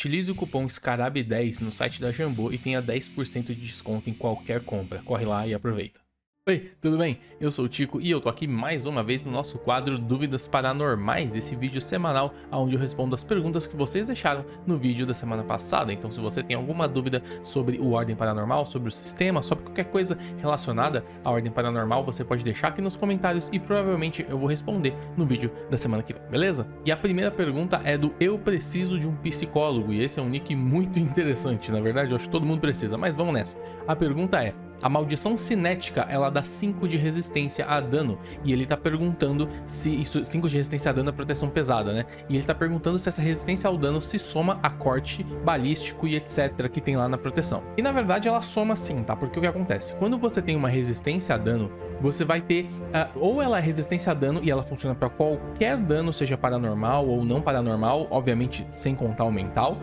Utilize o cupom SCARAB10 no site da Jambô e tenha 10% de desconto em qualquer compra. Corre lá e aproveita. Oi, tudo bem? Eu sou o Tico e eu tô aqui mais uma vez no nosso quadro Dúvidas Paranormais, esse vídeo semanal onde eu respondo as perguntas que vocês deixaram no vídeo da semana passada. Então se você tem alguma dúvida sobre o Ordem Paranormal, sobre o sistema, sobre qualquer coisa relacionada à Ordem Paranormal, você pode deixar aqui nos comentários e provavelmente eu vou responder no vídeo da semana que vem, beleza? E a primeira pergunta é do Eu Preciso de um Psicólogo, e esse é um nick muito interessante, na verdade eu acho que todo mundo precisa, mas vamos nessa. A pergunta é: a maldição cinética, ela dá 5 de resistência a dano, e ele tá perguntando se isso, 5 de resistência a dano é proteção pesada, né? E ele tá perguntando se essa resistência ao dano se soma a corte, balístico e etc que tem lá na proteção. E na verdade ela soma sim, tá? Porque o que acontece? Quando você tem uma resistência a dano, você vai ter, ou ela é resistência a dano e ela funciona para qualquer dano, seja paranormal ou não paranormal, obviamente sem contar o mental,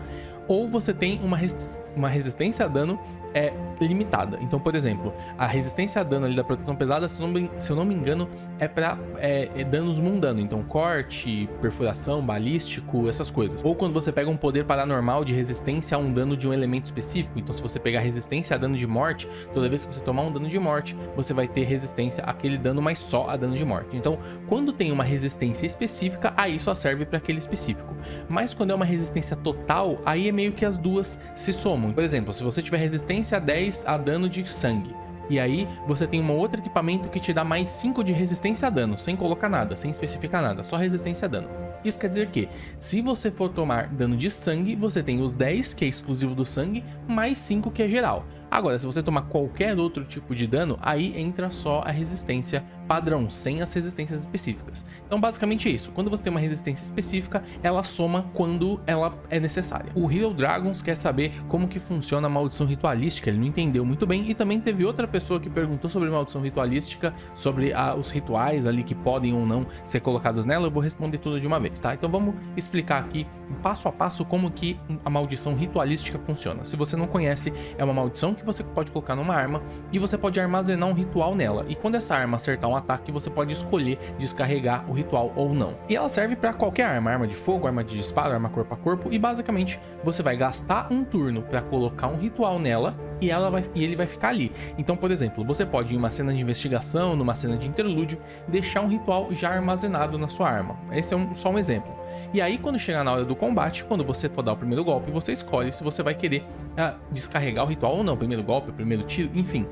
ou você tem uma resistência a dano limitada. Então, por exemplo, a resistência a dano ali da proteção pesada, se eu não me engano, é para danos mundanos. Então, corte, perfuração, balístico, essas coisas. Ou quando você pega um poder paranormal de resistência a um dano de um elemento específico. Então, se você pegar resistência a dano de morte, toda vez que você tomar um dano de morte, você vai ter resistência àquele dano, mas só a dano de morte. Então, quando tem uma resistência específica, aí só serve para aquele específico. Mas quando é uma resistência total, aí é meio que as duas se somam. Por exemplo, se você tiver resistência a 10 a dano de sangue, e aí você tem um outro equipamento que te dá mais 5 de resistência a dano, sem colocar nada, sem especificar nada, só resistência a dano. Isso quer dizer que, se você for tomar dano de sangue, você tem os 10, que é exclusivo do sangue, mais 5, que é geral. Agora, se você tomar qualquer outro tipo de dano, aí entra só a resistência padrão, sem as resistências específicas. Então, basicamente é isso. Quando você tem uma resistência específica, ela soma quando ela é necessária. O Hero Dragons quer saber como que funciona a maldição ritualística, ele não entendeu muito bem, e também teve outra pessoa que perguntou sobre maldição ritualística, sobre os rituais ali que podem ou não ser colocados nela. Eu vou responder tudo de uma vez, tá? Então vamos explicar aqui, passo a passo, como que a maldição ritualística funciona. Se você não conhece, é uma maldição que você pode colocar numa arma e você pode armazenar um ritual nela, e quando essa arma acertar um ataque, você pode escolher descarregar o ritual ou não. E ela serve para qualquer arma, arma de fogo, arma de disparo, arma corpo a corpo, e basicamente você vai gastar um turno para colocar um ritual nela e ele vai ficar ali. Então, por exemplo, você pode, em uma cena de investigação, numa cena de interlúdio, deixar um ritual já armazenado na sua arma. Esse é só um exemplo. E aí, quando chegar na hora do combate, quando você for dar o primeiro golpe, você escolhe se você vai querer descarregar o ritual ou não. Primeiro golpe, primeiro tiro, enfim.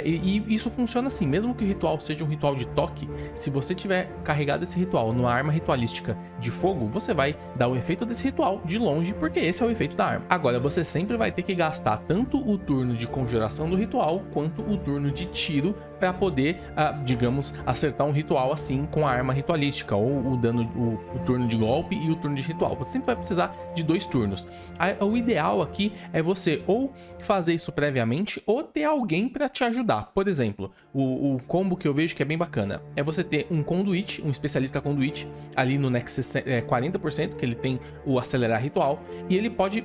E isso funciona assim, mesmo que o ritual seja um ritual de toque, se você tiver carregado esse ritual numa arma ritualística de fogo, você vai dar o efeito desse ritual de longe, porque esse é o efeito da arma. Agora, você sempre vai ter que gastar tanto o turno de conjuração do ritual, quanto o turno de tiro, para poder, digamos, acertar um ritual assim com a arma ritualística, ou o turno de golpe e o turno de ritual. Você sempre vai precisar de 2 turnos. O ideal aqui é você ou fazer isso previamente, ou ter alguém para te ajudar. Por exemplo, o combo que eu vejo que é bem bacana é você ter um conduit, um especialista conduit, ali no Nexus 40%, que ele tem o acelerar ritual, e ele pode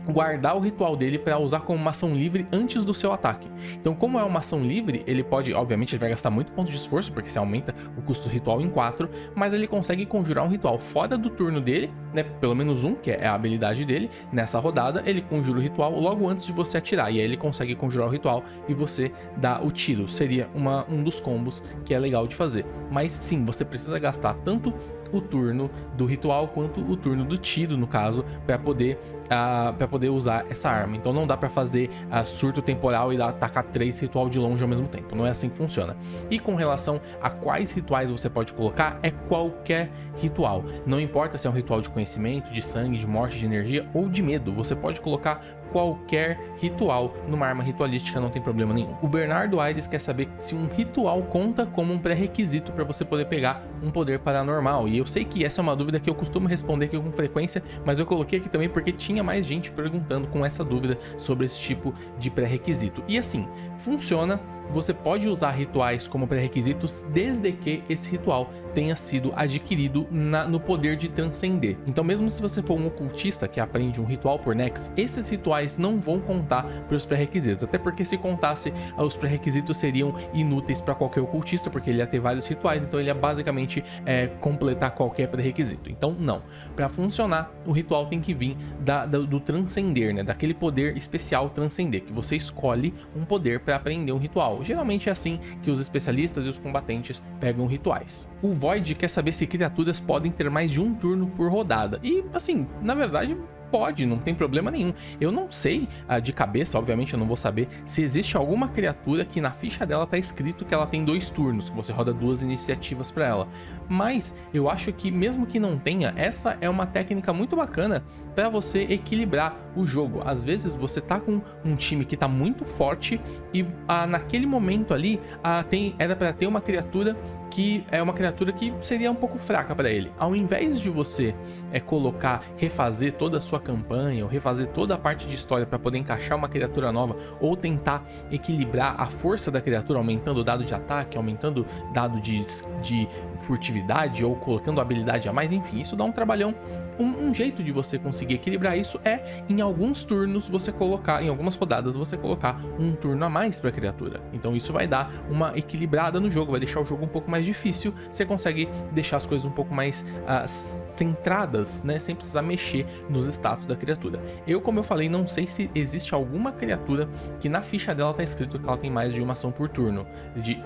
guardar o ritual dele para usar como uma ação livre antes do seu ataque. Então, como é uma ação livre, ele pode, obviamente, ele vai gastar muito ponto de esforço, porque se aumenta o custo do ritual em 4, mas ele consegue conjurar um ritual fora do turno dele, né? Pelo menos um, que é a habilidade dele. Nessa rodada, ele conjura o ritual logo antes de você atirar, e aí ele consegue conjurar o ritual e você dá o tiro. Seria um dos combos que é legal de fazer. Mas sim, você precisa gastar tanto o turno do ritual quanto o turno do tiro, no caso, para poder usar essa arma. Então não dá para fazer surto temporal e atacar 3 ritual de longe ao mesmo tempo, não é assim que funciona. E com relação a quais rituais você pode colocar, é qualquer ritual, não importa se é um ritual de conhecimento, de sangue, de morte, de energia ou de medo, você pode colocar qualquer ritual numa arma ritualística, não tem problema nenhum. O Bernardo Aires quer saber se um ritual conta como um pré-requisito para você poder pegar um poder paranormal, e eu sei que essa é uma dúvida que eu costumo responder aqui com frequência, mas eu coloquei aqui também porque tinha mais gente perguntando com essa dúvida sobre esse tipo de pré-requisito. E assim, funciona você pode usar rituais como pré-requisitos desde que esse ritual tenha sido adquirido no poder de transcender. Então mesmo se você for um ocultista que aprende um ritual por Nex, esses rituais não vão contar para os pré-requisitos, até porque se contasse, os pré-requisitos seriam inúteis para qualquer ocultista, porque ele ia ter vários rituais, então ele ia basicamente completar qualquer pré-requisito. Então não, para funcionar o ritual tem que vir do transcender, né? Daquele poder especial transcender, que você escolhe um poder para aprender um ritual. Geralmente é assim que os especialistas e os combatentes pegam rituais. O Void quer saber se criaturas podem ter mais de um turno por rodada. E assim, na verdade, pode, não tem problema nenhum. Eu não sei de cabeça, obviamente eu não vou saber, se existe alguma criatura que na ficha dela tá escrito que ela tem 2 turnos, que você roda 2 iniciativas para ela. Mas eu acho que mesmo que não tenha, essa é uma técnica muito bacana para você equilibrar o jogo. Às vezes você tá com um time que tá muito forte e naquele momento ali era para ter uma criatura que é uma criatura que seria um pouco fraca para ele. Ao invés de você refazer toda a sua campanha, ou refazer toda a parte de história para poder encaixar uma criatura nova, ou tentar equilibrar a força da criatura, aumentando o dado de ataque, aumentando o dado de furtividade, ou colocando habilidade a mais, enfim, isso dá um trabalhão. Um jeito de você conseguir equilibrar isso é, em alguns turnos, em algumas rodadas, você colocar um turno a mais para a criatura. Então isso vai dar uma equilibrada no jogo, vai deixar o jogo um pouco mais difícil, você consegue deixar as coisas um pouco mais centradas, né, sem precisar mexer nos status da criatura. Como eu falei, não sei se existe alguma criatura que na ficha dela tá escrito que ela tem mais de uma ação por turno,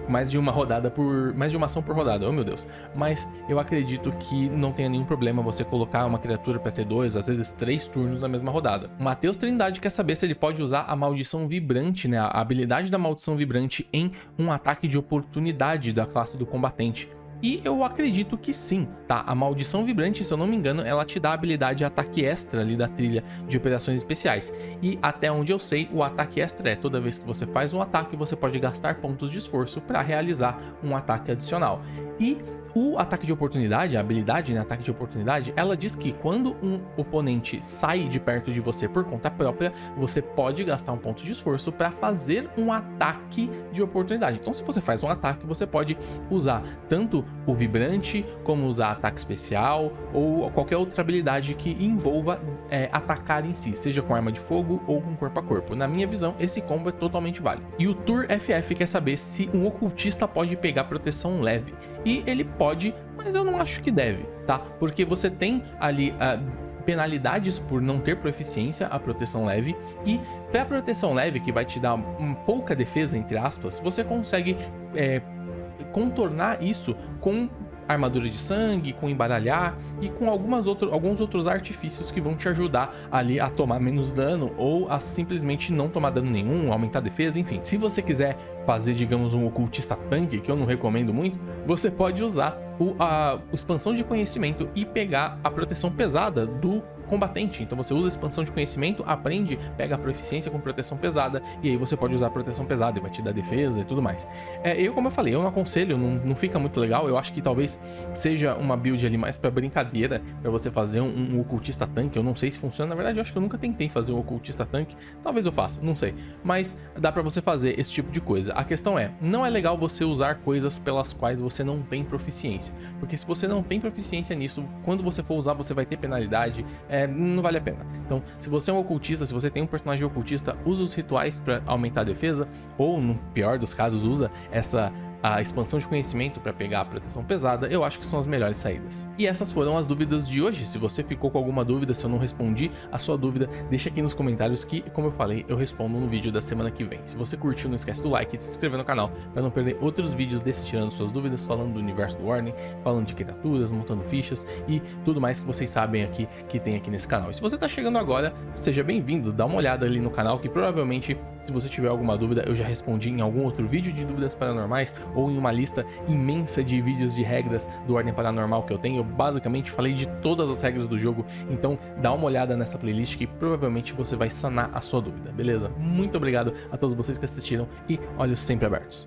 mais de uma ação por rodada, oh meu Deus. Mas eu acredito que não tenha nenhum problema você colocar uma criatura para ter 2, às vezes 3 turnos na mesma rodada. O Matheus Trindade quer saber se ele pode usar a maldição vibrante, né, a habilidade da maldição vibrante em um ataque de oportunidade da classe do combatente. E eu acredito que sim, tá? A maldição vibrante, se eu não me engano, ela te dá a habilidade ataque extra ali da trilha de operações especiais. E até onde eu sei, o ataque extra é toda vez que você faz um ataque, você pode gastar pontos de esforço para realizar um ataque adicional. E o ataque de oportunidade, a habilidade, né, ataque de oportunidade, ela diz que quando um oponente sai de perto de você por conta própria, você pode gastar um ponto de esforço para fazer um ataque de oportunidade. Então, se você faz um ataque, você pode usar tanto o vibrante, como usar ataque especial, ou qualquer outra habilidade que envolva atacar em si, seja com arma de fogo ou com corpo a corpo. Na minha visão, esse combo é totalmente válido. E o Tour FF quer saber se um ocultista pode pegar proteção leve. E ele pode, mas eu não acho que deve, tá? Porque você tem ali penalidades por não ter proficiência a proteção leve, e para proteção leve, que vai te dar pouca defesa, entre aspas, você consegue contornar isso com armadura de sangue, com embaralhar e com alguns outros artifícios que vão te ajudar ali a tomar menos dano ou a simplesmente não tomar dano nenhum, aumentar a defesa, enfim. Se você quiser fazer, digamos, um ocultista tanque, que eu não recomendo muito, você pode usar a expansão de conhecimento e pegar a proteção pesada do combatente. Então você usa a expansão de conhecimento, aprende, pega a proficiência com proteção pesada, e aí você pode usar a proteção pesada e vai te dar defesa e tudo mais. Como eu falei, eu não aconselho, não fica muito legal. Eu acho que talvez seja uma build ali mais pra brincadeira, pra você fazer um ocultista tanque. Eu não sei se funciona, na verdade eu acho que eu nunca tentei fazer um ocultista tanque, talvez eu faça, não sei, mas dá pra você fazer esse tipo de coisa. A questão não é legal você usar coisas pelas quais você não tem proficiência, porque se você não tem proficiência nisso, quando você for usar você vai ter penalidade, não vale a pena. Então, se você é um ocultista, se você tem um personagem ocultista, usa os rituais para aumentar a defesa, ou no pior dos casos, usa a expansão de conhecimento para pegar a proteção pesada. Eu acho que são as melhores saídas. E essas foram as dúvidas de hoje. Se você ficou com alguma dúvida, se eu não respondi a sua dúvida, deixa aqui nos comentários que, como eu falei, eu respondo no vídeo da semana que vem. Se você curtiu, não esquece do like e de se inscrever no canal para não perder outros vídeos desse tirando suas dúvidas, falando do universo do Warning, falando de criaturas, montando fichas e tudo mais que vocês sabem aqui que tem aqui nesse canal. E se você tá chegando agora, seja bem-vindo, dá uma olhada ali no canal que provavelmente, se você tiver alguma dúvida, eu já respondi em algum outro vídeo de dúvidas paranormais ou em uma lista imensa de vídeos de regras do Ordem Paranormal que eu tenho. Eu basicamente falei de todas as regras do jogo, então dá uma olhada nessa playlist que provavelmente você vai sanar a sua dúvida, beleza? Muito obrigado a todos vocês que assistiram e olhos sempre abertos.